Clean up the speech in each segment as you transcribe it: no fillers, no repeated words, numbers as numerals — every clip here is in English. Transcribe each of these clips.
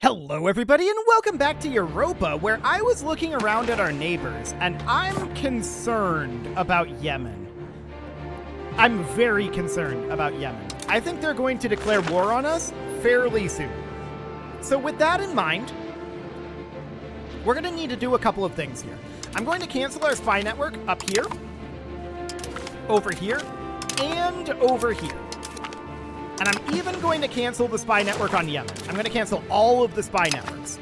Hello everybody and welcome back to Europa, where I was looking around at our neighbors and I'm concerned about Yemen. I'm very concerned about Yemen. I think they're going to declare war on us fairly soon. So with that in mind, we're going to need to do a couple of things here. I'm going to cancel our spy network up here, over here, and over here. And I'm even going to cancel the spy network on Yemen. I'm going to cancel all of the spy networks.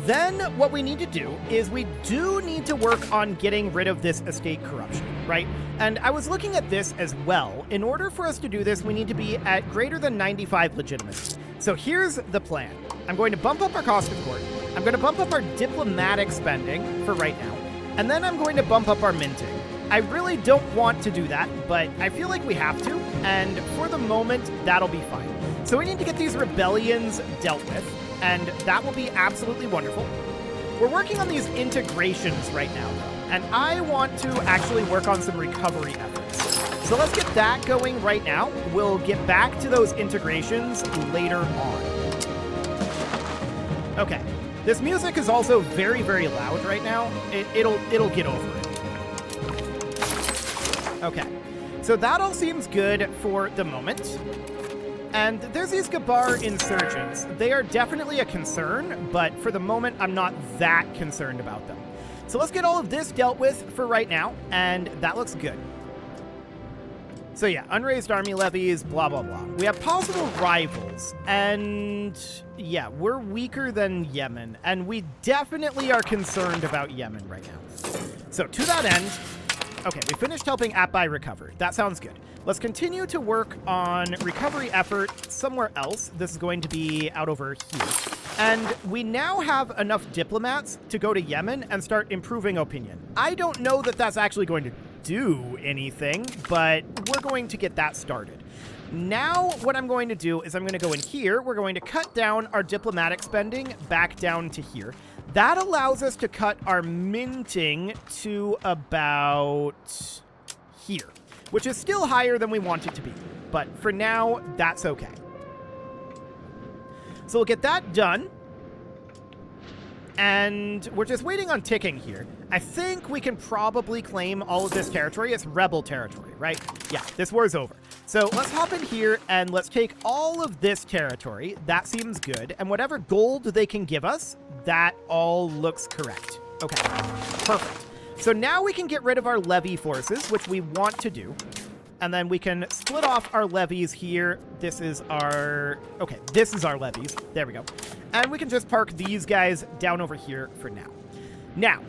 Then what we need to do is we do need to work on getting rid of this estate corruption, right? And I was looking at this as well. In order for us to do this, we need to be at greater than 95 legitimacy. So here's the plan. I'm going to bump up our cost of court. I'm going to bump up our diplomatic spending for right now. And then I'm going to bump up our minting. I really don't want to do that, but I feel like we have to, and for the moment, that'll be fine. So we need to get these rebellions dealt with, and that will be absolutely wonderful. We're working on these integrations right now, though, and I want to actually work on some recovery efforts. So let's get that going right now. We'll get back to those integrations later on. Okay, this music is also very, very loud right now. It'll get over it. Okay, so that all seems good for the moment. And there's these Gabar insurgents. They are definitely a concern, but for the moment, I'm not that concerned about them. So let's get all of this dealt with for right now, and that looks good. So yeah, unraised army levies, blah, blah, blah. We have possible rivals, and yeah, we're weaker than Yemen, and we definitely are concerned about Yemen right now. So to that end, okay, we finished helping Atbai recover. That sounds good. Let's continue to work on recovery effort somewhere else. This is going to be out over here. And we now have enough diplomats to go to Yemen and start improving opinion. I don't know that that's actually going to do anything, but we're going to get that started. Now, what I'm going to do is I'm going to go in here. We're going to cut down our diplomatic spending back down to here. That allows us to cut our minting to about here, which is still higher than we want it to be. But for now, that's okay. So we'll get that done. And we're just waiting on ticking here. I think we can probably claim all of this territory. It's rebel territory, right? Yeah, this war's over. So let's hop in here and let's take all of this territory. That seems good. And whatever gold they can give us, that all looks correct. Okay, perfect. So now we can get rid of our levy forces, which we want to do. And then we can split off our levies here. This is our... Okay, this is our levies. There we go. And we can just park these guys down over here for now. Now,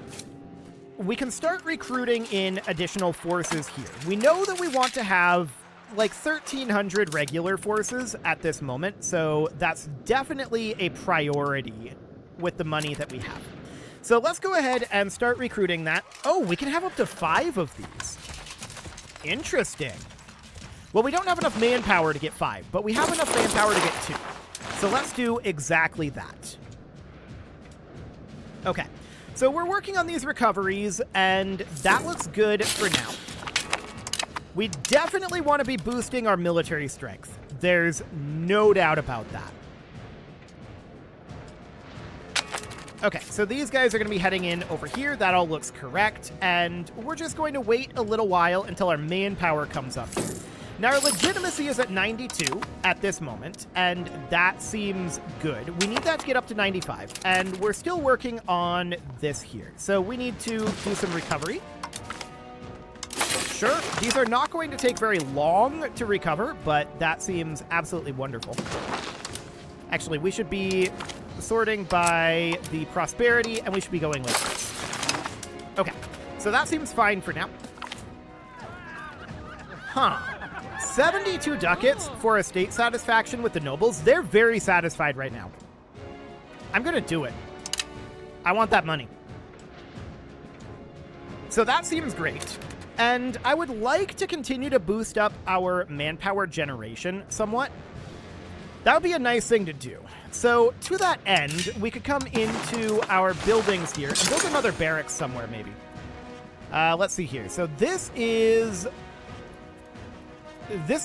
we can start recruiting in additional forces here. We know that we want to have like 1,300 regular forces at this moment, so that's definitely a priority with the money that we have. So let's go ahead and start recruiting that. Oh, we can have up to 5 of these. Interesting. Well, we don't have enough manpower to get 5, but we have enough manpower to get 2. So let's do exactly that. Okay, so we're working on these recoveries, and that looks good for now. We definitely want to be boosting our military strength. There's no doubt about that. Okay, so these guys are going to be heading in over here. That all looks correct. And we're just going to wait a little while until our manpower comes up here. Now, our legitimacy is at 92 at this moment, and that seems good. We need that to get up to 95, and we're still working on this here. So we need to do some recovery. Sure, these are not going to take very long to recover, but that seems absolutely wonderful. Actually, we should be sorting by the prosperity, and we should be going like this. Okay, so that seems fine for now. Huh. 72 ducats for estate satisfaction with the nobles. They're very satisfied right now. I'm gonna do it. I want that money. So that seems great. And I would like to continue to boost up our manpower generation somewhat. That would be a nice thing to do. So to that end, we could come into our buildings here and build another barracks somewhere, maybe. Let's see here. So this is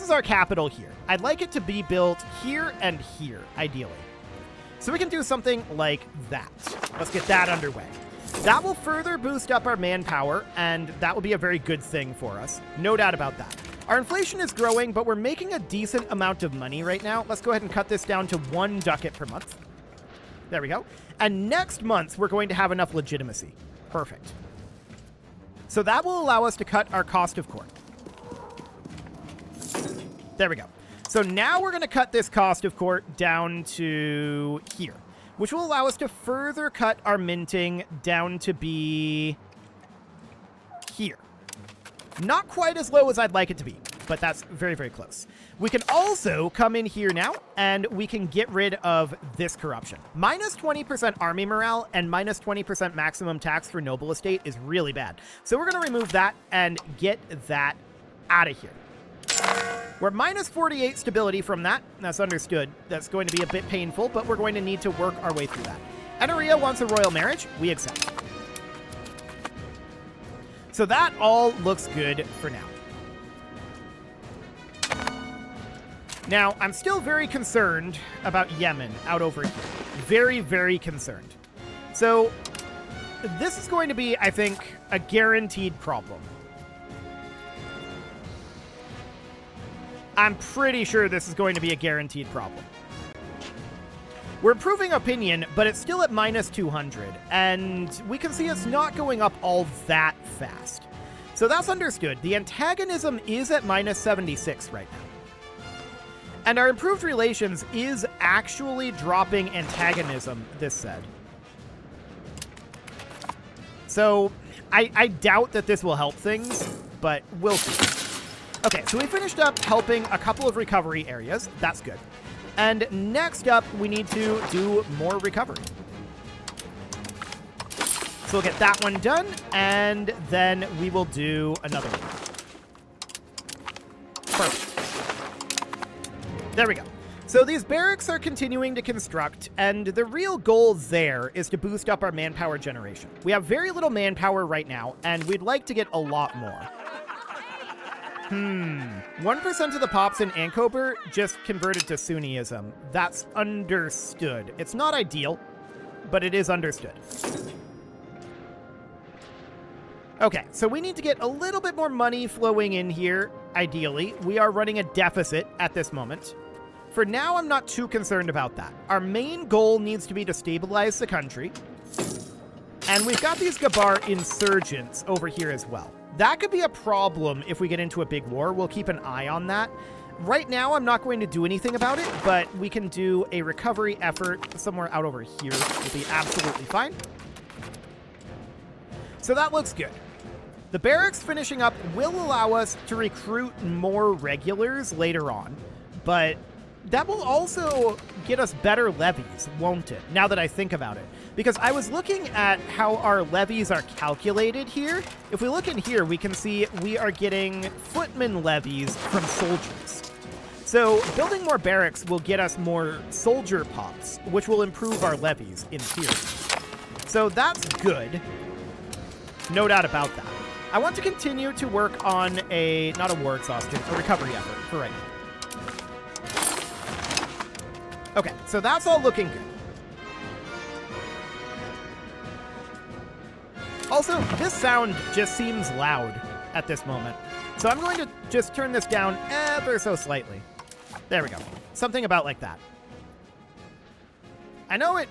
our capital here. I'd like it to be built here and here, ideally. So we can do something like that. Let's get that underway. That will further boost up our manpower, and that will be a very good thing for us. No doubt about that. Our inflation is growing, but we're making a decent amount of money right now. Let's go ahead and cut this down to 1 ducat per month. There we go. And next month, we're going to have enough legitimacy. Perfect. So that will allow us to cut our cost of court. There we go. So now we're going to cut this cost of court down to here, which will allow us to further cut our minting down to be here. Not quite as low as I'd like it to be, but that's very, very close. We can also come in here now, and we can get rid of this corruption. Minus 20% army morale and minus 20% maximum tax for noble estate is really bad. So we're going to remove that and get that out of here. We're minus 48 stability from that. That's understood. That's going to be a bit painful, but we're going to need to work our way through that. Anaria wants a royal marriage. We accept. So that all looks good for now. Now, I'm still very concerned about Yemen out over here. Very, very concerned. So this is going to be, I think, a guaranteed problem. I'm pretty sure this is going to be a guaranteed problem. We're improving opinion, but it's still at minus 200, and we can see it's not going up all that fast. So that's understood. The antagonism is at minus 76 right now. And our improved relations is actually dropping antagonism, this said. So I doubt that this will help things, but we'll see. Okay, so we finished up helping a couple of recovery areas. That's good. And next up, we need to do more recovery. So we'll get that one done, and then we will do another one. Perfect. There we go. So these barracks are continuing to construct, and the real goal there is to boost up our manpower generation. We have very little manpower right now, and we'd like to get a lot more. 1% of the pops in Ankober just converted to Sunniism. That's understood. It's not ideal, but it is understood. Okay, so we need to get a little bit more money flowing in here, ideally. We are running a deficit at this moment. For now, I'm not too concerned about that. Our main goal needs to be to stabilize the country. And we've got these Gabar insurgents over here as well. That could be a problem if we get into a big war. We'll keep an eye on that. Right now, I'm not going to do anything about it, but we can do a recovery effort somewhere out over here. It'll be absolutely fine. So that looks good. The barracks finishing up will allow us to recruit more regulars later on, but that will also get us better levies, won't it? Now that I think about it. Because I was looking at how our levies are calculated here. If we look in here, we can see we are getting footman levies from soldiers. So building more barracks will get us more soldier pops, which will improve our levies in theory. So that's good. No doubt about that. I want to continue to work on not a war exhaustion, a recovery effort for right now. Okay, so that's all looking good. Also, this sound just seems loud at this moment. So I'm going to just turn this down ever so slightly. There we go. Something about like that. I know it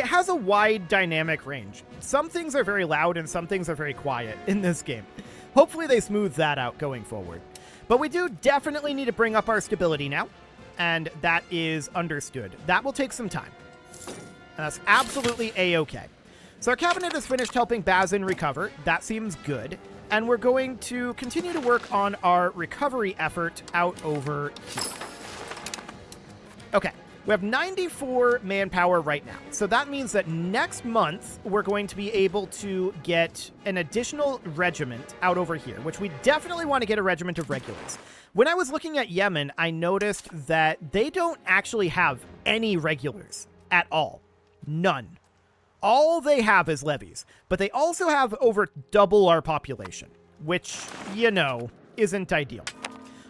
has a wide dynamic range. Some things are very loud and some things are very quiet in this game. Hopefully they smooth that out going forward. But we do definitely need to bring up our stability now. And that is understood. That will take some time. And that's absolutely A-okay. So our cabinet has finished helping Bazin recover. That seems good. And we're going to continue to work on our recovery effort out over here. Okay, we have 94 manpower right now. So that means that next month, we're going to be able to get an additional regiment out over here, which we definitely want to get a regiment of regulars. When I was looking at Yemen, I noticed that they don't actually have any regulars at all. None. All they have is levies, but they also have over double our population, which, isn't ideal.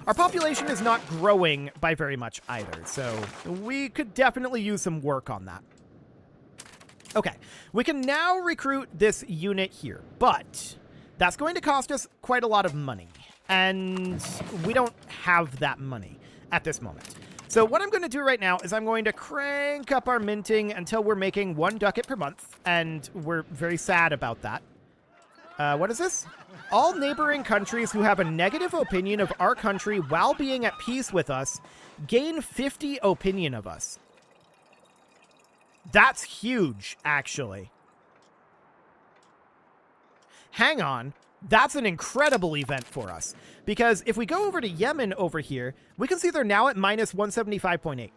Our population is not growing by very much either, so we could definitely use some work on that. Okay, we can now recruit this unit here, but that's going to cost us quite a lot of money, and we don't have that money at this moment. So what I'm going to do right now is I'm going to crank up our minting until we're making 1 ducat per month, and we're very sad about that. What is this? All neighboring countries who have a negative opinion of our country while being at peace with us gain 50 opinion of us. That's huge, actually. Hang on. That's an incredible event for us. Because if we go over to Yemen over here, we can see they're now at minus 175.8.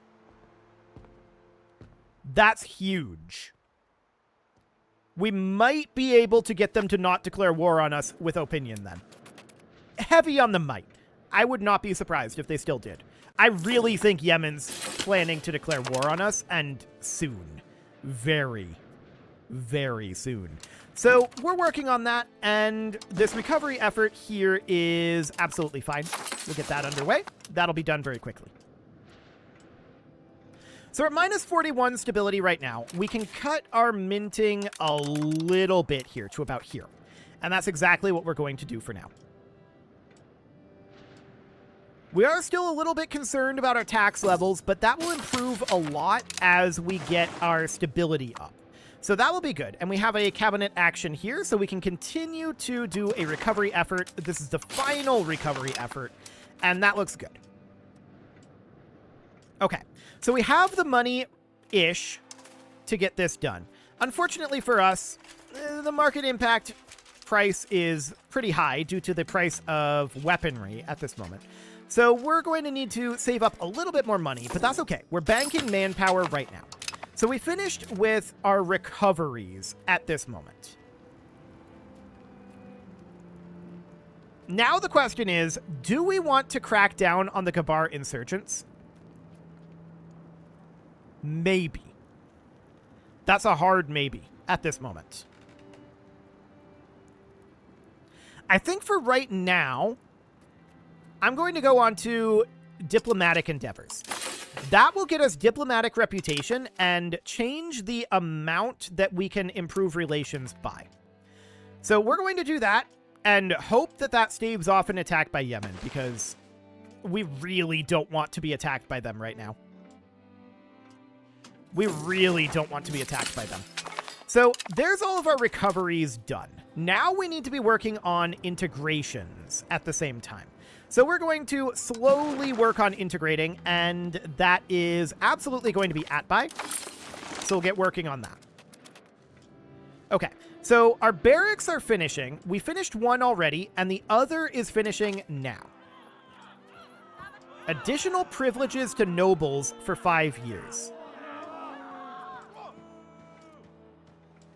That's huge. We might be able to get them to not declare war on us with opinion then. Heavy on the might. I would not be surprised if they still did. I really think Yemen's planning to declare war on us, and soon. Very, very soon. So we're working on that, and this recovery effort here is absolutely fine. We'll get that underway. That'll be done very quickly. So we're at minus 41 stability right now. We can cut our minting a little bit here to about here. And that's exactly what we're going to do for now. We are still a little bit concerned about our tax levels, but that will improve a lot as we get our stability up. So that will be good. And we have a cabinet action here, so we can continue to do a recovery effort. This is the final recovery effort, and that looks good. Okay, so we have the money-ish to get this done. Unfortunately for us, the market impact price is pretty high due to the price of weaponry at this moment. So we're going to need to save up a little bit more money, but that's okay. We're banking manpower right now. So we finished with our recoveries at this moment. Now the question is, do we want to crack down on the Gabar insurgents? Maybe. That's a hard maybe at this moment. I think for right now, I'm going to go on to diplomatic endeavors. That will get us diplomatic reputation and change the amount that we can improve relations by. So we're going to do that and hope that that staves off an attack by Yemen, because we really don't want to be attacked by them right now. We really don't want to be attacked by them. So there's all of our recoveries done. Now we need to be working on integrations at the same time. So we're going to slowly work on integrating, and that is absolutely going to be at-buy. So we'll get working on that. Okay, so our barracks are finishing. We finished one already, and the other is finishing now. Additional privileges to nobles for 5 years.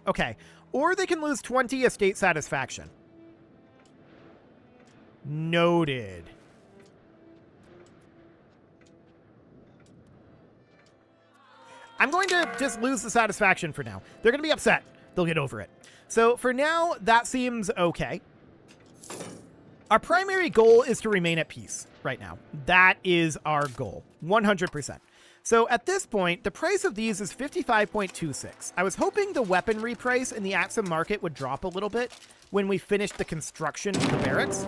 Okay, or they can lose 20 estate satisfaction. Noted. I'm going to just lose the satisfaction for now. They're going to be upset. They'll get over it. So for now, that seems okay. Our primary goal is to remain at peace right now. That is our goal, 100%. So at this point, the price of these is 55.26. I was hoping the weaponry price in the Axum market would drop a little bit when we finished the construction of the barracks.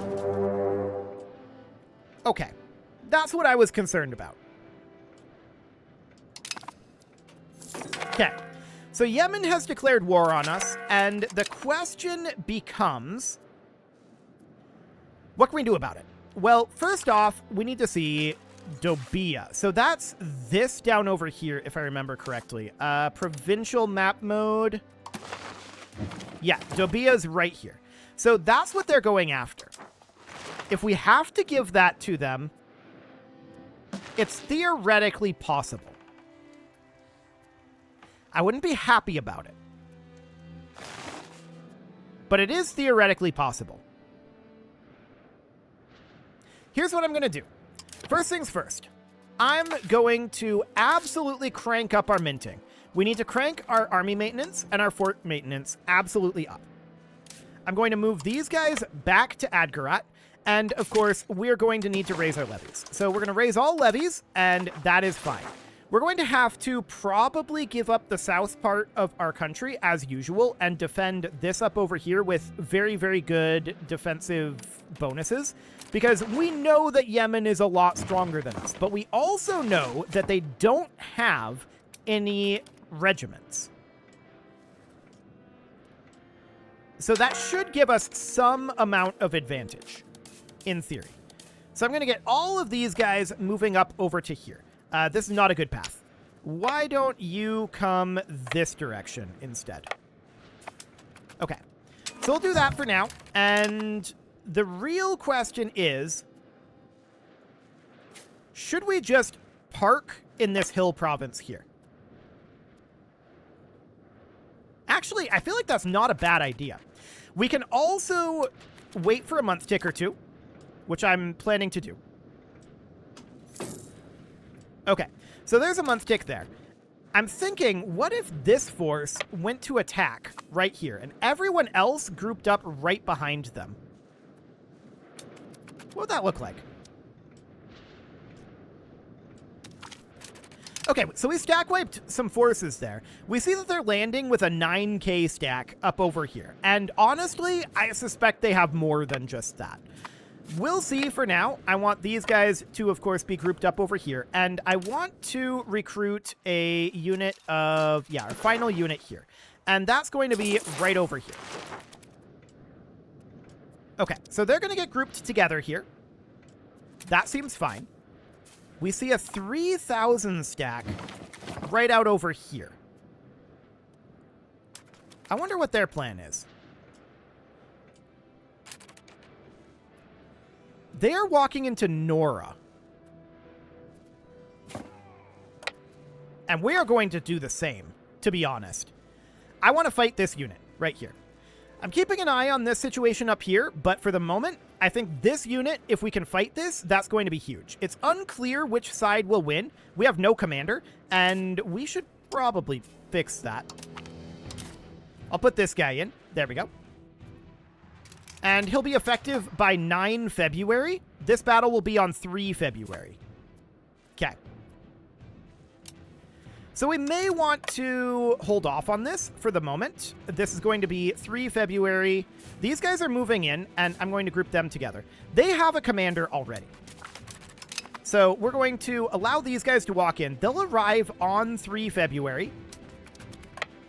Okay, that's what I was concerned about. Okay, so Yemen has declared war on us, and the question becomes, what can we do about it? Well, first off, we need to see Dobia. So that's this down over here, if I remember correctly. Provincial map mode. Yeah, Dobia's right here. So that's what they're going after. If we have to give that to them, it's theoretically possible. I wouldn't be happy about it, but it is theoretically possible. Here's what I'm going to do. First things first, I'm going to absolutely crank up our minting. We need to crank our army maintenance and our fort maintenance absolutely up. I'm going to move these guys back to Adgarat, And, of course, we're going to need to raise our levies. So we're going to raise all levies, and that is fine. We're going to have to probably give up the south part of our country, as usual, and defend this up over here with very, very good defensive bonuses. Because we know that Yemen is a lot stronger than us, but we also know that they don't have any regiments. So that should give us some amount of advantage, in theory. So I'm going to get all of these guys moving up over to here. This is not a good path. Why don't you come this direction instead? Okay. So we'll do that for now. And the real question is, should we just park in this hill province here? Actually, I feel like that's not a bad idea. We can also wait for a month tick or two, which I'm planning to do. Okay, so there's a month tick there. I'm thinking, what if this force went to attack right here and everyone else grouped up right behind them? What would that look like? Okay, so we stack wiped some forces there. We see that they're landing with a 9k stack up over here. And honestly, I suspect they have more than just that. We'll see for now. I want these guys to, of course, be grouped up over here. And I want to recruit a unit of, yeah, our final unit here. And that's going to be right over here. Okay, so they're going to get grouped together here. That seems fine. We see a 3,000 stack right out over here. I wonder what their plan is. They are walking into Nora. And we are going to do the same, to be honest. I want to fight this unit right here. I'm keeping an eye on this situation up here, but for the moment, I think this unit, if we can fight this, that's going to be huge. It's unclear which side will win. We have no commander, and we should probably fix that. I'll put this guy in. There we go. And he'll be effective by 9 February. This battle will be on 3 February. Okay. So we may want to hold off on this for the moment. This is going to be 3 February. These guys are moving in, and I'm going to group them together. They have a commander already. So we're going to allow these guys to walk in. They'll arrive on 3 February.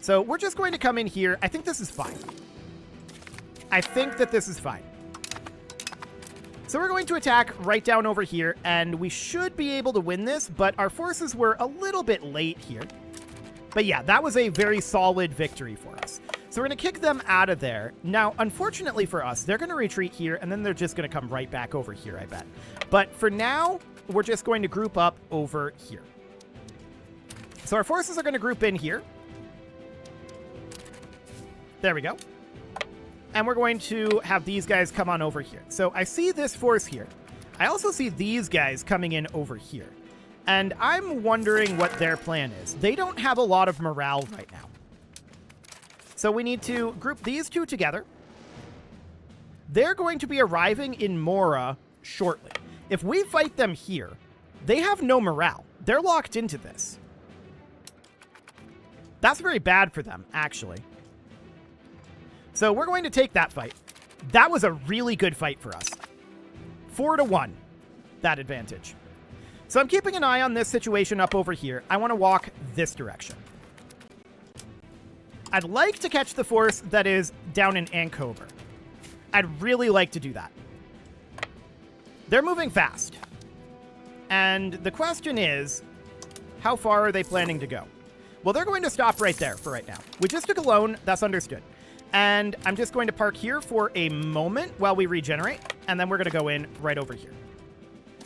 So we're just going to come in here. I think this is fine. I think that this is fine. So we're going to attack right down over here, and we should be able to win this, but our forces were a little bit late here. But yeah, that was a very solid victory for us. So we're going to kick them out of there. Now, unfortunately for us, they're going to retreat here, and then they're just going to come right back over here, I bet. But for now, we're just going to group up over here. So our forces are going to group in here. There we go. And we're going to have these guys come on over here. So I see this force here. I also see these guys coming in over here. And I'm wondering what their plan is. They don't have a lot of morale right now. So we need to group these two together. They're going to be arriving in Mora shortly. If we fight them here, they have no morale. They're locked into this. That's very bad for them, actually. So we're going to take that fight. That was a really good fight for us. 4-1, that advantage. So I'm keeping an eye on this situation up over here. I want to walk this direction. I'd like to catch the force that is down in Ankober. I'd really like to do that. They're moving fast. And the question is, how far are they planning to go? Well, they're going to stop right there for right now. We just took a loan. That's understood. And I'm just going to park here for a moment while we regenerate, and then we're going to go in right over here.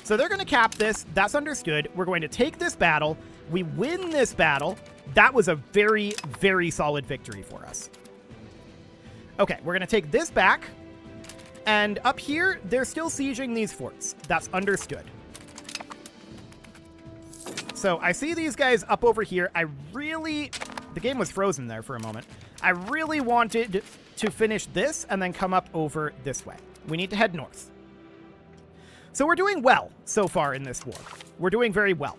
So they're going to cap this. That's understood. We're going to take this battle. We win this battle. That was a very, very solid victory for us. Okay, we're going to take this back. And up here, they're still sieging these forts. That's understood. So I see these guys up over here. The game was frozen there for a moment. I really wanted to finish this and then come up over this way. We need to head north. So we're doing well so far in this war. We're doing very well.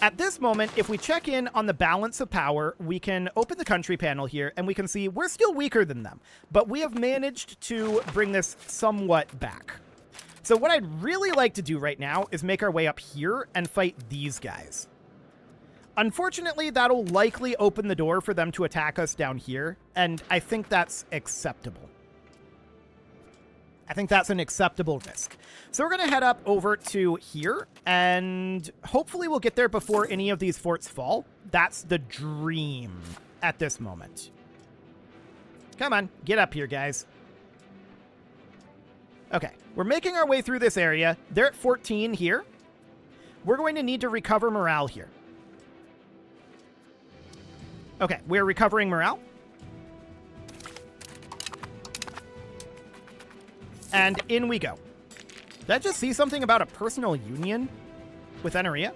At this moment, if we check in on the balance of power, we can open the country panel here, and we can see we're still weaker than them, but we have managed to bring this somewhat back. So what I'd really like to do right now is make our way up here and fight these guys. Unfortunately, that'll likely open the door for them to attack us down here, and I think that's acceptable. I think that's an acceptable risk. So we're going to head up over to here, and hopefully we'll get there before any of these forts fall. That's the dream at this moment. Come on, get up here, guys. Okay, we're making our way through this area. They're at 14 here. We're going to need to recover morale here. Okay, we're recovering morale. And in we go. Did I just see something about a personal union with Enoria?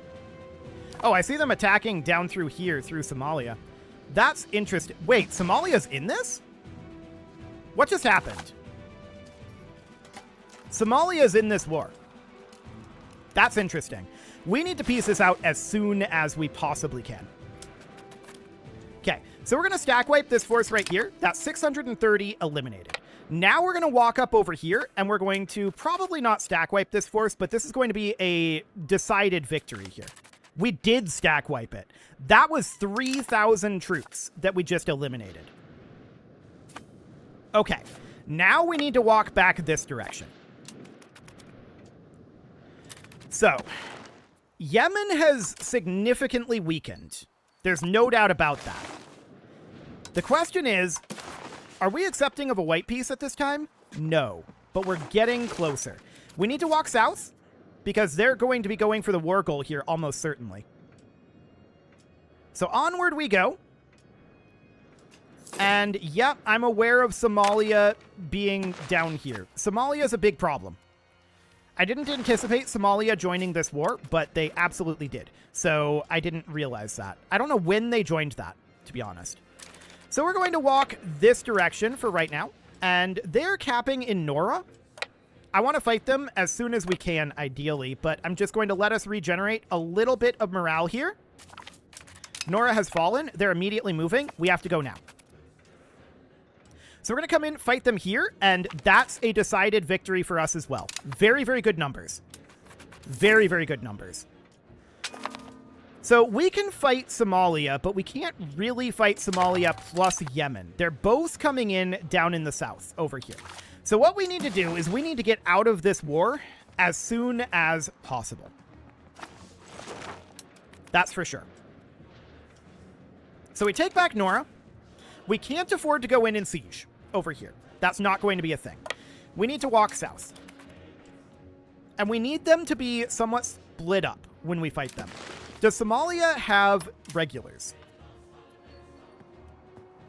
Oh, I see them attacking down through here, through Somalia. That's interesting. Wait, Somalia's in this? What just happened? Somalia's in this war. That's interesting. We need to piece this out as soon as we possibly can. Okay, so we're going to stack wipe this force right here. That's 630 eliminated. Now we're going to walk up over here, and we're going to probably not stack wipe this force, but this is going to be a decided victory here. We did stack wipe it. That was 3,000 troops that we just eliminated. Okay, now we need to walk back this direction. So, Yemen has significantly weakened. There's no doubt about that. The question is, are we accepting of a white peace at this time? No, but we're getting closer. We need to walk south because they're going to be going for the war goal here almost certainly. So onward we go. And yep, I'm aware of Somalia being down here. Somalia is a big problem. I didn't anticipate Somalia joining this war, but they absolutely did. So I didn't realize that. I don't know when they joined that, to be honest. So we're going to walk this direction for right now. And they're capping in Nora. I want to fight them as soon as we can, ideally, but I'm just going to let us regenerate a little bit of morale here. Nora has fallen. They're immediately moving. We have to go now. So we're going to come in, fight them here, and that's a decided victory for us as well. Very, very good numbers. Very, very good numbers. So we can fight Somalia, but we can't really fight Somalia plus Yemen. They're both coming in down in the south over here. So what we need to do is we need to get out of this war as soon as possible. That's for sure. So we take back Nora. We can't afford to go in and siege over here. That's not going to be a thing. We need to walk south. And we need them to be somewhat split up when we fight them. Does Somalia have regulars?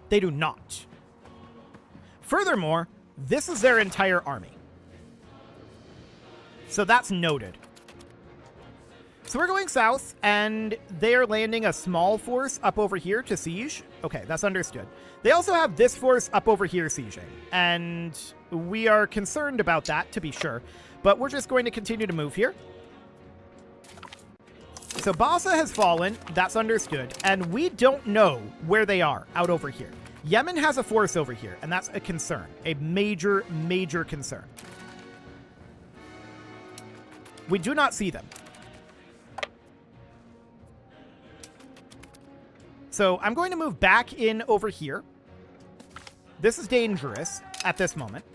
They do not. Furthermore, this is their entire army. So that's noted. So we're going south, and they are landing a small force up over here to siege. Okay, that's understood. They also have this force up over here sieging, and we are concerned about that, to be sure. But we're just going to continue to move here. So Bassa has fallen, that's understood, and we don't know where they are out over here. Yemen has a force over here, and that's a concern. A major, major concern. We do not see them. So I'm going to move back in over here. This is dangerous at this moment.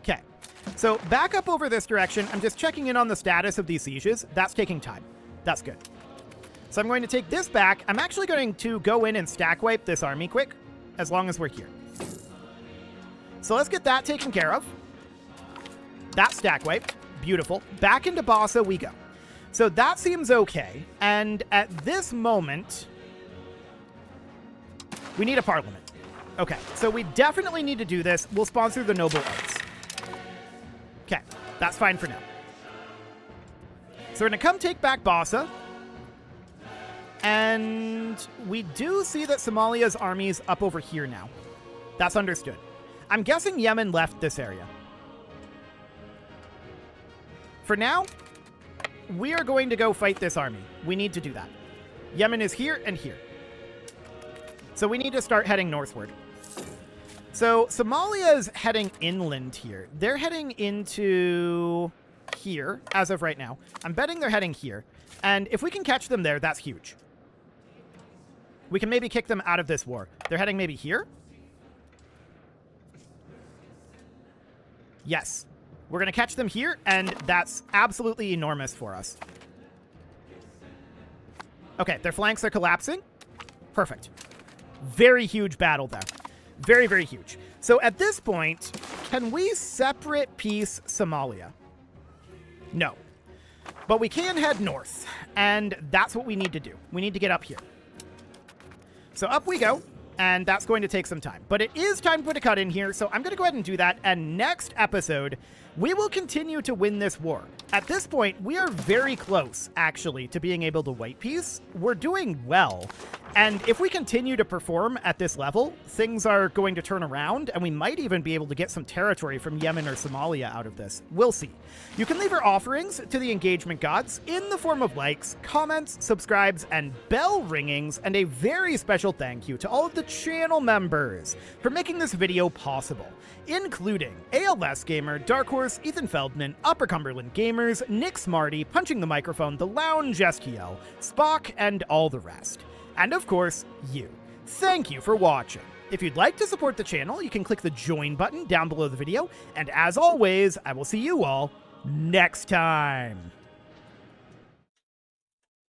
Okay. So back up over this direction. I'm just checking in on the status of these sieges. That's taking time. That's good. So I'm going to take this back. I'm actually going to go in and stack wipe this army quick, as long as we're here. So let's get that taken care of. That stack wiped. Beautiful. Back into Bassa we go. So that seems okay. And at this moment, we need a parliament. Okay, so we definitely need to do this. We'll sponsor the noble arts. Okay, that's fine for now. So we're going to come take back Bassa. And we do see that Somalia's army is up over here now. That's understood. I'm guessing Yemen left this area. For now, we are going to go fight this army. We need to do that. Yemen is here and here. So we need to start heading northward. So Somalia is heading inland here. They're heading into here as of right now. I'm betting they're heading here. And if we can catch them there, that's huge. We can maybe kick them out of this war. They're heading maybe here? Yes. We're going to catch them here, and that's absolutely enormous for us. Okay, their flanks are collapsing. Perfect. Very huge battle there. Very, very huge. So at this point, can we separate piece Somalia? No. But we can head north, and that's what we need to do. We need to get up here. So up we go, and that's going to take some time. But it is time to put a cut in here, so I'm going to go ahead and do that, and next episode, we will continue to win this war. At this point, we are very close, actually, to being able to white peace. We're doing well. And if we continue to perform at this level, things are going to turn around, and we might even be able to get some territory from Yemen or Somalia out of this. We'll see. You can leave your offerings to the engagement gods in the form of likes, comments, subscribes, and bell ringings, and a very special thank you to all of the channel members for making this video possible, including ALS Gamer, Dark Horse, Ethan Feldman, Upper Cumberland Gamers, Nick Smarty, Punching the Microphone, The Lounge STL, Spock, and all the rest. And of course, you. Thank you for watching. If you'd like to support the channel, you can click the join button down below the video, and as always, I will see you all next time.